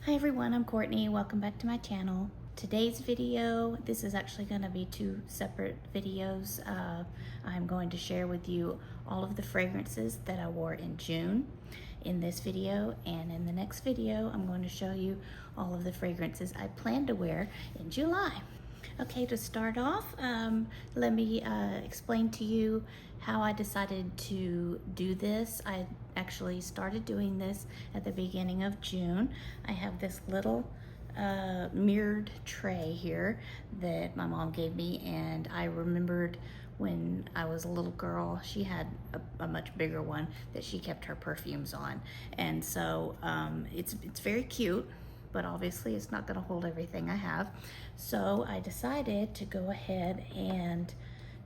Hi everyone, I'm Courtney. Welcome back to my channel. Today's video, this is actually going to be two separate videos. I'm going to share with you all of the fragrances that I wore in June in this video, and in the next video I'm going to show you all of the fragrances I plan to wear in July. Okay, to start off, let me explain to you how I decided to do this. I actually started doing this at the beginning of June. I have this little mirrored tray here that my mom gave me, and I remembered when I was a little girl, she had a much bigger one that she kept her perfumes on. And so it's very cute, but obviously it's not going to hold everything I have. So I decided to go ahead and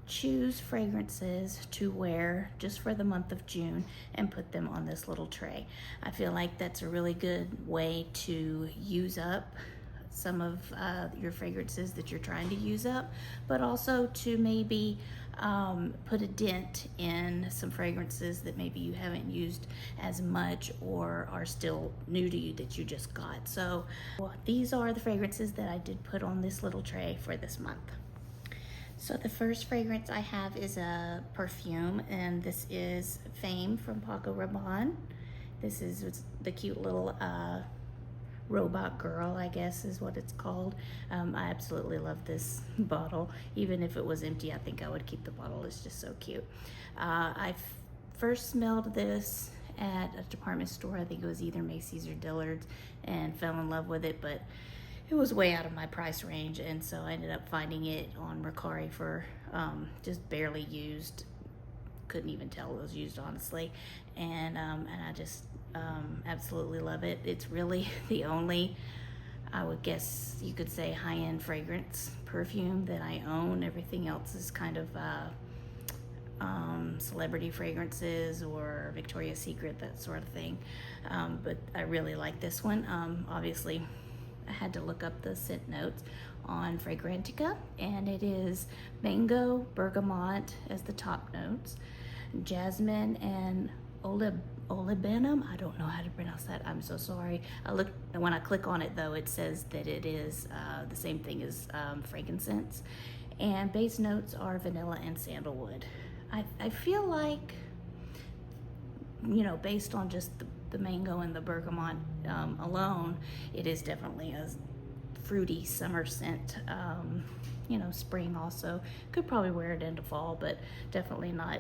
choose fragrances to wear just for the month of June and put them on this little tray. I feel like that's a really good way to use up some of your fragrances that you're trying to use up, but also to maybe put a dent in some fragrances that maybe you haven't used as much or are still new to you that you just got. So these are the fragrances that I did put on this little tray for this month. So the first fragrance I have is a perfume, and this is Fame from Paco Rabanne. This is the cute little robot girl, I guess is what it's called. I absolutely love this bottle. Even if it was empty, I think I would keep the bottle. It's just so cute. I first smelled this at a department store. I think it was either Macy's or Dillard's, and fell in love with it, but it was way out of my price range, and so I ended up finding it on Mercari for just barely used. Couldn't even tell it was used, honestly, and I just absolutely love it. It's really the only, I would guess you could say, high-end fragrance perfume that I own. Everything else is kind of celebrity fragrances or Victoria's Secret, that sort of thing, but I really like this one. Obviously I had to look up the scent notes on Fragrantica, and it is mango, bergamot as the top notes, jasmine, and olibanum. I don't know how to pronounce that. I'm so sorry. When I click on it though, it says that it is the same thing as frankincense. And base notes are vanilla and sandalwood. I feel like, you know, based on just the mango and the bergamot alone, it is definitely a fruity summer scent. You know, spring also. Could probably wear it into fall, but definitely not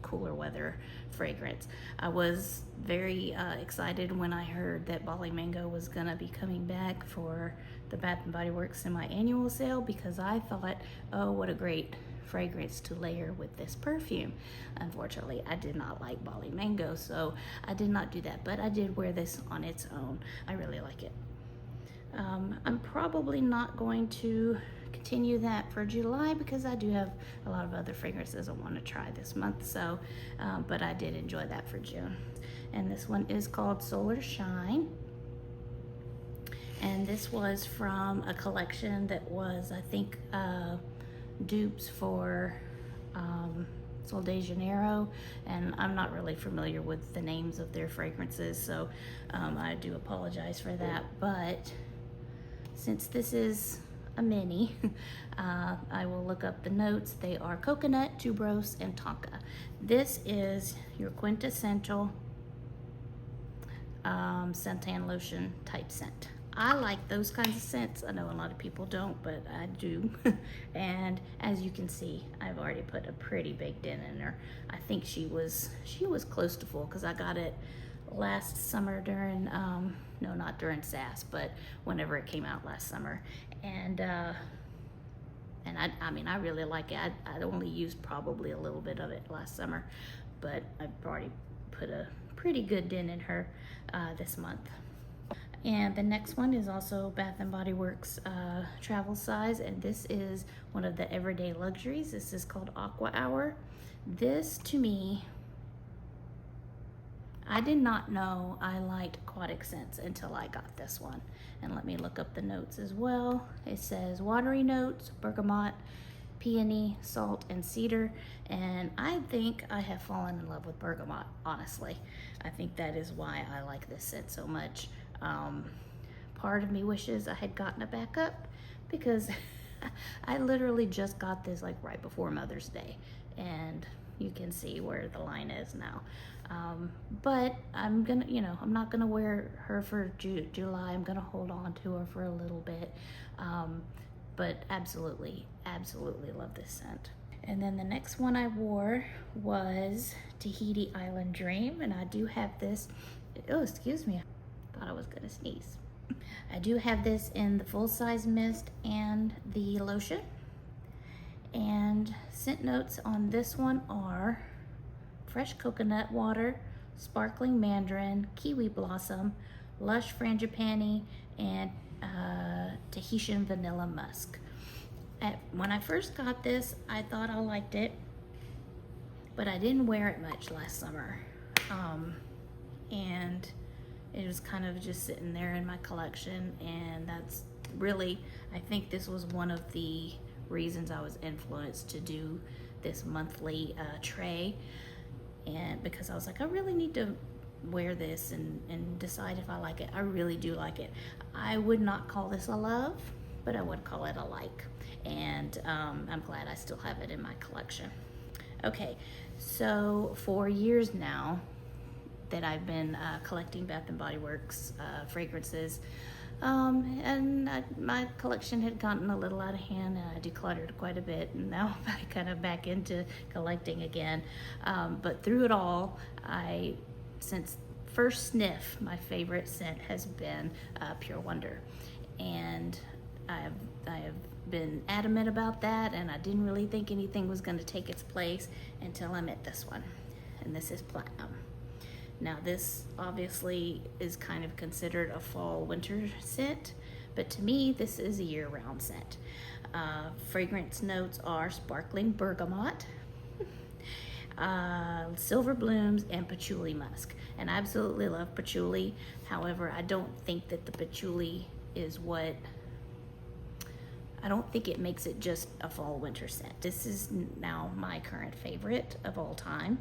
cooler weather fragrance. I was very excited when I heard that Bali Mango was gonna be coming back for the Bath & Body Works semi-annual sale, because I thought, oh, what a great fragrance to layer with this perfume. Unfortunately, I did not like Bali Mango, so I did not do that, but I did wear this on its own. I really like it. I'm probably not going to continue that for July because I do have a lot of other fragrances I want to try this month, so but I did enjoy that for June. And this one is called Solar Shine, and this was from a collection that was, I think, dupes for Sol de Janeiro, and I'm not really familiar with the names of their fragrances, so I do apologize for that. But since this is a mini, I will look up the notes. They are coconut, tuberose, and tonka. This is your quintessential suntan lotion type scent. I like those kinds of scents. I know a lot of people don't, but I do. And as you can see, I've already put a pretty big dent in her. I think she was close to full, because I got it last summer during, no, not during SAS, but whenever it came out last summer. And I mean, I really like it. I only used probably a little bit of it last summer, but I've already put a pretty good dent in her this month. And the next one is also Bath & Body Works travel size, and this is one of the everyday luxuries. This is called Aqua Hour. This, to me, I did not know I liked aquatic scents until I got this one. And let me look up the notes as well. It says watery notes, bergamot, peony, salt, and cedar. And I think I have fallen in love with bergamot, honestly. I think that is why I like this scent so much. Part of me wishes I had gotten a backup because I literally just got this like right before Mother's Day, and you can see where the line is now. But I'm gonna, I'm not gonna wear her for July. I'm gonna hold on to her for a little bit. But absolutely love this scent. And then the next one I wore was Tahiti Island Dream, and I do have this. Oh, excuse me. I thought I was gonna sneeze. I do have this in the full-size mist and the lotion. And scent notes on this one are fresh coconut water, sparkling mandarin, kiwi blossom, lush frangipani, and Tahitian vanilla musk. When I first got this, I thought I liked it, but I didn't wear it much last summer. And it was kind of just sitting there in my collection, and that's really, I think this was one of the reasons I was influenced to do this monthly tray, and because I was like, I really need to wear this and decide if I like it. I really do like it. I would not call this a love, but I would call it a like, and I'm glad I still have it in my collection. Okay, so for years now that I've been collecting Bath & Body Works fragrances, and my collection had gotten a little out of hand, and I decluttered quite a bit, and now I'm kind of back into collecting again. But through it all, since first sniff, my favorite scent has been Pure Wonder, and I have been adamant about that, and I didn't really think anything was going to take its place until I met this one, and this is Platinum. Now this obviously is kind of considered a fall winter scent, but to me this is a year-round scent. Fragrance notes are sparkling bergamot, silver blooms, and patchouli musk. And I absolutely love patchouli. However, I don't think that the patchouli is what, I don't think it makes it just a fall winter scent. This is now my current favorite of all time.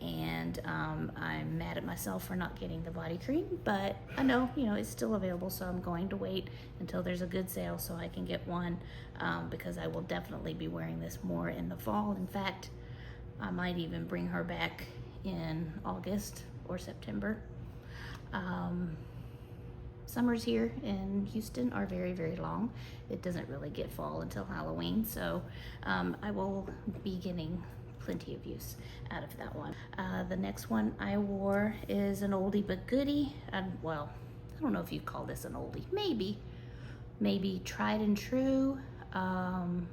And I'm mad at myself for not getting the body cream, but I know, it's still available, so I'm going to wait until there's a good sale so I can get one, because I will definitely be wearing this more in the fall. In fact, I might even bring her back in August or September. Summers here in Houston are very, very long. It doesn't really get fall until Halloween, so I will be getting plenty of use out of that one. The next one I wore is an oldie but goodie. Well, I don't know if you'd call this an oldie. Maybe tried and true, because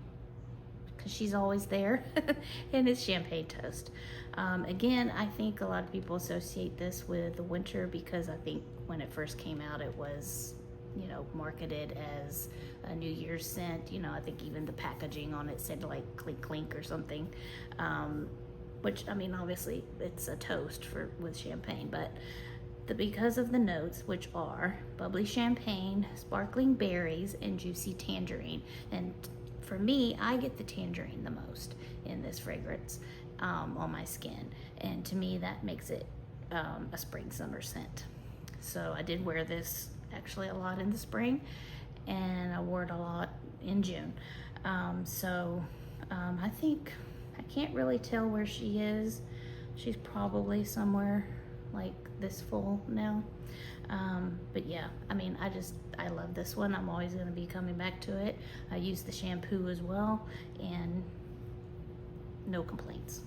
she's always there, and it's Champagne Toast. Again, I think a lot of people associate this with the winter because I think when it first came out, it was marketed as a New Year's scent. I think even the packaging on it said like clink clink or something, which, I mean, obviously it's a toast with champagne, but because of the notes, which are bubbly champagne, sparkling berries, and juicy tangerine. And for me, I get the tangerine the most in this fragrance on my skin, and to me that makes it a spring summer scent. So I did wear this actually a lot in the spring, and I wore it a lot in June. I think I can't really tell where she is. She's probably somewhere like this full now. But yeah, I mean, I love this one. I'm always going to be coming back to it. I use the shampoo as well, and no complaints.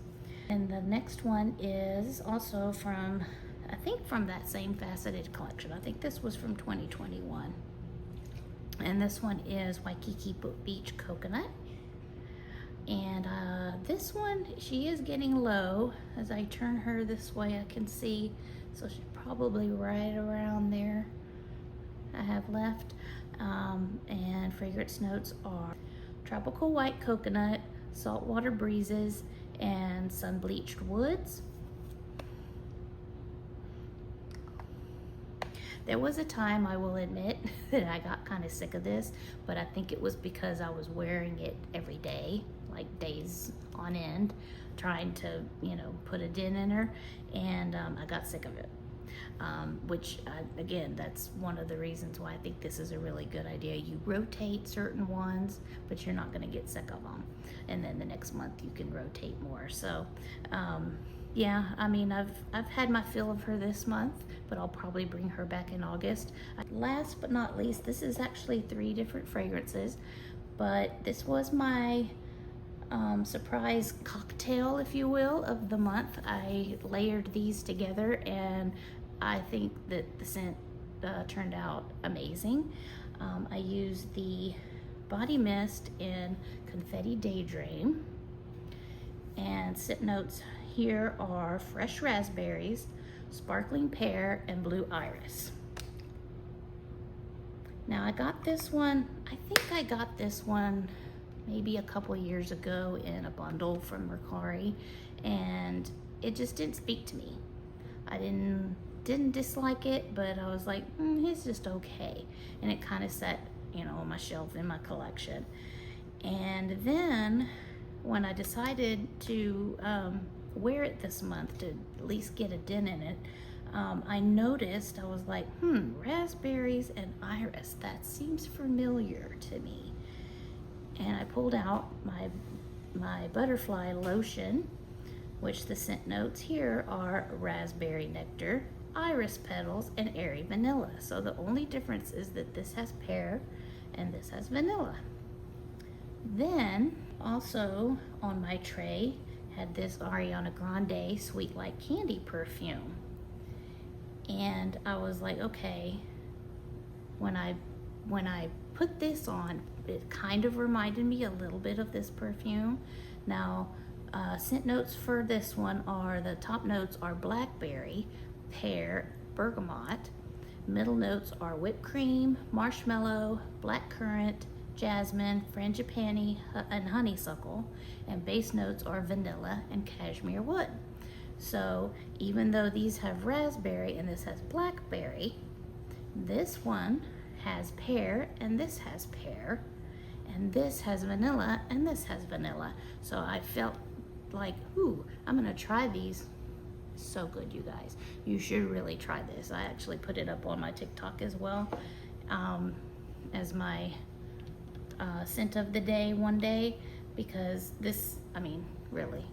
And the next one is also from, I think, from that same Faceted collection. I think this was from 2021. And this one is Waikiki Beach Coconut. And this one, she is getting low. As I turn her this way, I can see, so she's probably right around there I have left. And fragrance notes are tropical white coconut, saltwater breezes, and sun-bleached woods. There was a time, I will admit, that I got kind of sick of this, but I think it was because I was wearing it every day, like days on end, trying to, put a dent in her, and I got sick of it. which again, that's one of the reasons why I think this is a really good idea. You rotate certain ones, but you're not going to get sick of them. And then the next month you can rotate more. So yeah, I mean, I've had my fill of her this month, but I'll probably bring her back in August. Last but not least, this is actually 3 different fragrances, but this was my surprise cocktail, if you will, of the month. I layered these together and I think that the scent turned out amazing. I used the body mist in Confetti Daydream, and scent notes here are fresh raspberries, sparkling pear, and blue iris. Now I got this one, I think I got this one maybe a couple years ago in a bundle from Mercari, and it just didn't speak to me. I didn't dislike it, but I was like, it's just okay. And it kind of sat, you know, on my shelf in my collection. And then when I decided to wear it this month to at least get a dent in it, I noticed, I was like, raspberries and iris, that seems familiar to me. And I pulled out my butterfly lotion, which the scent notes here are raspberry nectar, iris petals, and airy vanilla. So the only difference is that this has pear and this has vanilla. Then also on my tray had this Ariana Grande Sweet Like Candy perfume. And I was like, okay, when I put this on, it kind of reminded me a little bit of this perfume. Now, scent notes for this one are, the top notes are blackberry, pear, bergamot. Middle notes are whipped cream, marshmallow, blackcurrant, jasmine, frangipani, and honeysuckle. And base notes are vanilla and cashmere wood. So even though these have raspberry and this has blackberry, this one has pear and this has pear, and this has vanilla and this has vanilla. So I felt like, ooh, I'm gonna try these. So good, you guys. You should really try this. I actually put it up on my TikTok as well, as my scent of the day one day, because this, I mean, really,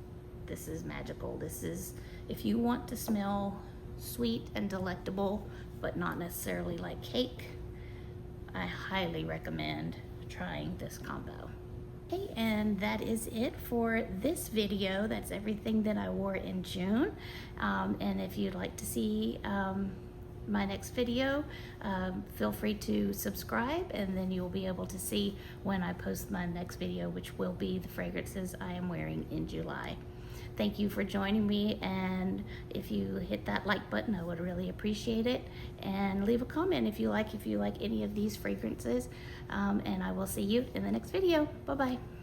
this is magical. This is, if you want to smell sweet and delectable, but not necessarily like cake, I highly recommend trying this combo. Okay, and that is it for this video. That's everything that I wore in June. And if you'd like to see my next video, feel free to subscribe, and then you'll be able to see when I post my next video, which will be the fragrances I am wearing in July. Thank you for joining me, and if you hit that like button, I would really appreciate it. And leave a comment if you like any of these fragrances, and I will see you in the next video. Bye-bye.